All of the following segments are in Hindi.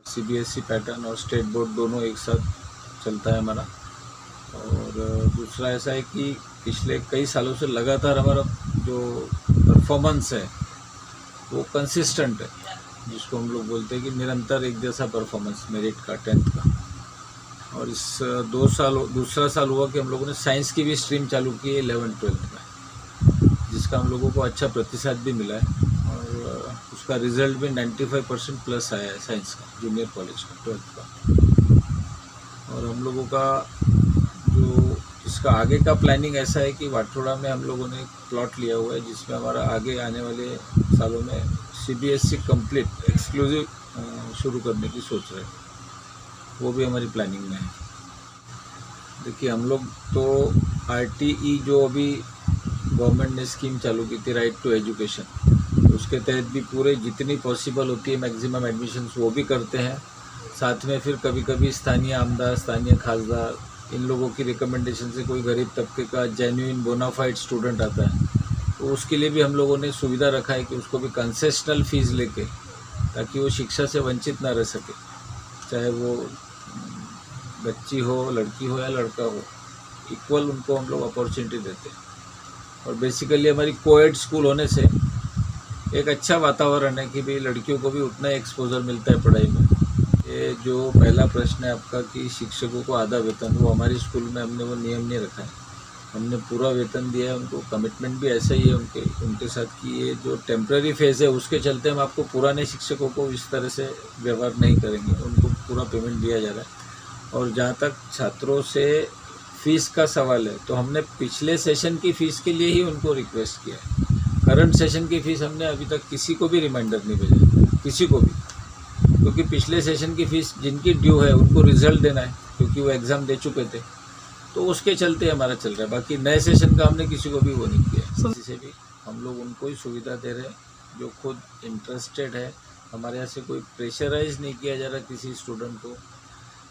सीबीएसई पैटर्न और स्टेट बोर्ड दोनों एक साथ चलता है हमारा। और दूसरा ऐसा है कि पिछले कई सालों से लगातार हमारा जो परफॉर्मेंस है वो कंसिस्टेंट है, जिसको हम लोग बोलते हैं कि निरंतर एक जैसा परफॉर्मेंस मेरिट का 10th का। और इस दूसरा साल हुआ कि हम लोगों ने साइंस की भी स्ट्रीम चालू की है 11th-12th में, जिसका हम लोगों को अच्छा प्रतिशत भी मिला है और उसका रिजल्ट भी 95% प्लस आया है साइंस का, जूनियर कॉलेज का 12th का। और हम लोगों का जो इसका आगे का प्लानिंग ऐसा है कि वाटोड़ा में हम लोगों ने प्लॉट लिया हुआ है, जिसमें हमारा आगे आने वाले सालों में सीबीएसई कंप्लीट एक्सक्लूसिव शुरू करने की सोच रहे हैं, वो भी हमारी प्लानिंग में है। देखिए, हम लोग तो आरटीई जो अभी गवर्नमेंट ने स्कीम चालू की थी, राइट टू एजुकेशन, उसके तहत भी पूरे जितनी पॉसिबल होती है मैक्सिमम एडमिशन्स वो भी करते हैं। साथ में फिर कभी कभी स्थानीय आमदार, स्थानीय खासदार, इन लोगों की रिकमेंडेशन से कोई गरीब तबके का जेन्युइन बोनाफाइड स्टूडेंट आता है तो उसके लिए भी हम लोगों ने सुविधा रखा है कि उसको भी कंसेशनल फीस लेके, ताकि वो शिक्षा से वंचित ना रह सके, चाहे वो बच्ची हो, लड़की हो या लड़का हो, इक्वल उनको हम लोग अपॉर्चुनिटी देते हैं। और बेसिकली हमारी कोएड स्कूल होने से एक अच्छा वातावरण है कि भाई लड़कियों को भी उतना ही एक्सपोजर मिलता है पढ़ाई में। ये जो पहला प्रश्न है आपका कि शिक्षकों को आधा वेतन, वो हमारे स्कूल में हमने वो नियम नहीं रखा है, हमने पूरा वेतन दिया है उनको। कमिटमेंट भी ऐसा ही है उनके साथ कि ये जो टेम्प्रेरी फेज़ है उसके चलते हम आपको पुराने शिक्षकों को इस तरह से व्यवहार नहीं करेंगे, उनको पूरा पेमेंट दिया जा रहा है। और जहाँ तक छात्रों से फ़ीस का सवाल है, तो हमने पिछले सेशन की फ़ीस के लिए ही उनको रिक्वेस्ट किया है। करंट सेशन की फ़ीस हमने अभी तक किसी को भी रिमाइंडर नहीं भेजा, किसी को भी, क्योंकि पिछले सेशन की फ़ीस जिनकी ड्यू है उनको रिज़ल्ट देना है, क्योंकि वो एग्ज़ाम दे चुके थे, तो उसके चलते हमारा चल रहा है। बाकी नए सेशन का हमने किसी को भी वो नहीं किया। किसी से भी हम लोग उनको ही सुविधा दे रहे हैं जो खुद इंटरेस्टेड है। हमारे यहाँ से कोई प्रेशराइज नहीं किया जा रहा किसी स्टूडेंट को,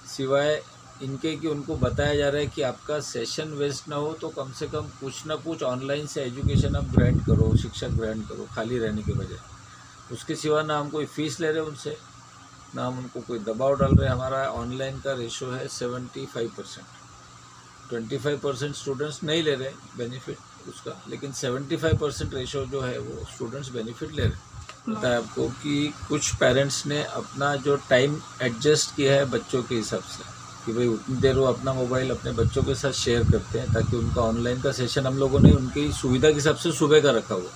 सिवाय इनके कि उनको बताया जा रहा है कि आपका सेशन वेस्ट ना हो तो कम से कम कुछ ना कुछ ऑनलाइन से एजुकेशन आप ग्रैंड करो, शिक्षा ग्रहण करो, खाली रहने के बजाय। उसके सिवा ना हम कोई फ़ीस ले रहे उनसे, ना हम उनको कोई दबाव डाल रहे। हमारा ऑनलाइन का रेशो है 75%। 25% स्टूडेंट्स नहीं ले रहे बेनिफिट उसका, लेकिन 75% रेशो जो है वो स्टूडेंट्स बेनिफिट ले रहे। पता है आपको कि कुछ पेरेंट्स ने अपना जो टाइम एडजस्ट किया है बच्चों के हिसाब से, कि भाई उतनी देर वो अपना मोबाइल अपने बच्चों के साथ शेयर करते हैं, ताकि उनका ऑनलाइन का सेशन हम लोगों ने उनकी सुविधा के हिसाब से सुबह का रखा हुआ,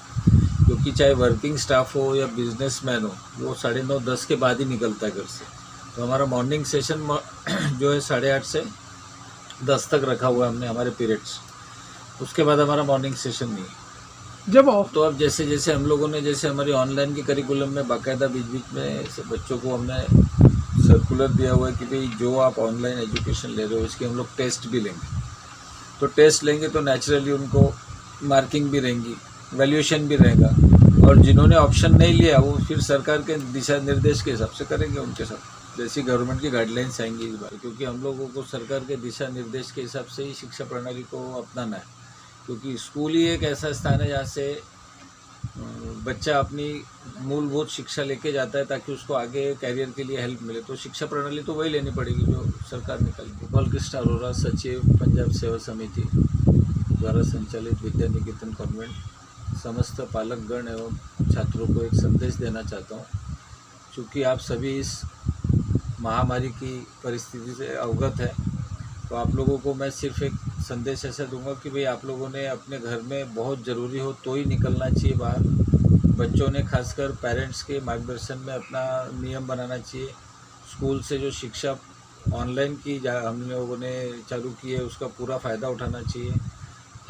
क्योंकि चाहे वर्किंग स्टाफ हो या बिजनेसमैन हो, वो 9:30-10 के बाद ही निकलता है घर से। तो हमारा मॉर्निंग सेशन जो है 8:30 से 10 तक रखा हुआ है हमने हमारे पीरियड्स, उसके बाद हमारा मॉर्निंग सेशन नहीं है। जब ऑफ तो अब जैसे जैसे हम लोगों ने, जैसे हमारी ऑनलाइन की करिकुलम में बाकायदा बीच बीच में बच्चों को हमने सर्कुलर दिया हुआ है कि भाई जो आप ऑनलाइन एजुकेशन ले रहे हो इसके हम लोग टेस्ट भी लेंगे। तो टेस्ट लेंगे तो नेचुरली उनको मार्किंग भी रहेंगी, वैल्यूएशन भी रहेगा, और जिन्होंने ऑप्शन नहीं लिया वो फिर सरकार के दिशा निर्देश के हिसाब से करेंगे उनके साथ, जैसी गवर्नमेंट की गाइडलाइंस आएंगी इस बार। क्योंकि हम लोगों को सरकार के दिशा निर्देश के हिसाब से ही शिक्षा प्रणाली को अपनाना है, क्योंकि स्कूल ही एक ऐसा स्थान है जहाँ से बच्चा अपनी मूलभूत शिक्षा लेके जाता है, ताकि उसको आगे कैरियर के लिए हेल्प मिले। तो शिक्षा प्रणाली तो वही लेनी पड़ेगी जो सरकार निकालेगी। बालकृष्ण अरोरा, सचिव पंजाब सेवा समिति द्वारा संचालित विद्या निकेतन कॉन्वेंट, समस्त पालकगण एवं छात्रों को एक संदेश देना चाहता हूँ। चूँकि आप सभी इस महामारी की परिस्थिति से अवगत है, तो आप लोगों को मैं सिर्फ एक संदेश ऐसा दूंगा कि भाई आप लोगों ने अपने घर में बहुत ज़रूरी हो तो ही निकलना चाहिए बाहर। बच्चों ने खासकर पेरेंट्स के मार्गदर्शन में अपना नियम बनाना चाहिए। स्कूल से जो शिक्षा ऑनलाइन की हम लोगों ने चालू की है उसका पूरा फ़ायदा उठाना चाहिए।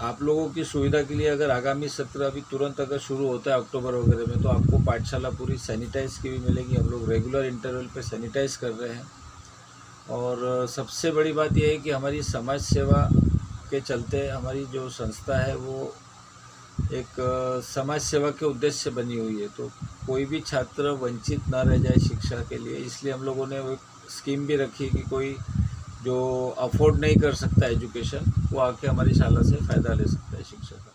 आप लोगों की सुविधा के लिए अगर आगामी सत्र अभी तुरंत अगर शुरू होता है अक्टूबर वगैरह में, तो आपको पाठशाला पूरी सैनिटाइज की भी मिलेगी। हम लोग रेगुलर इंटरवल पे सैनिटाइज कर रहे हैं। और सबसे बड़ी बात यह है कि हमारी समाज सेवा के चलते हमारी जो संस्था है वो एक समाज सेवा के उद्देश्य से बनी हुई है, तो कोई भी छात्र वंचित ना रह जाए शिक्षा के लिए। इसलिए हम लोगों ने वो स्कीम भी रखी कि कोई जो अफोर्ड नहीं कर सकता एजुकेशन, वो आके हमारी शाला से फ़ायदा ले सकता है शिक्षा का।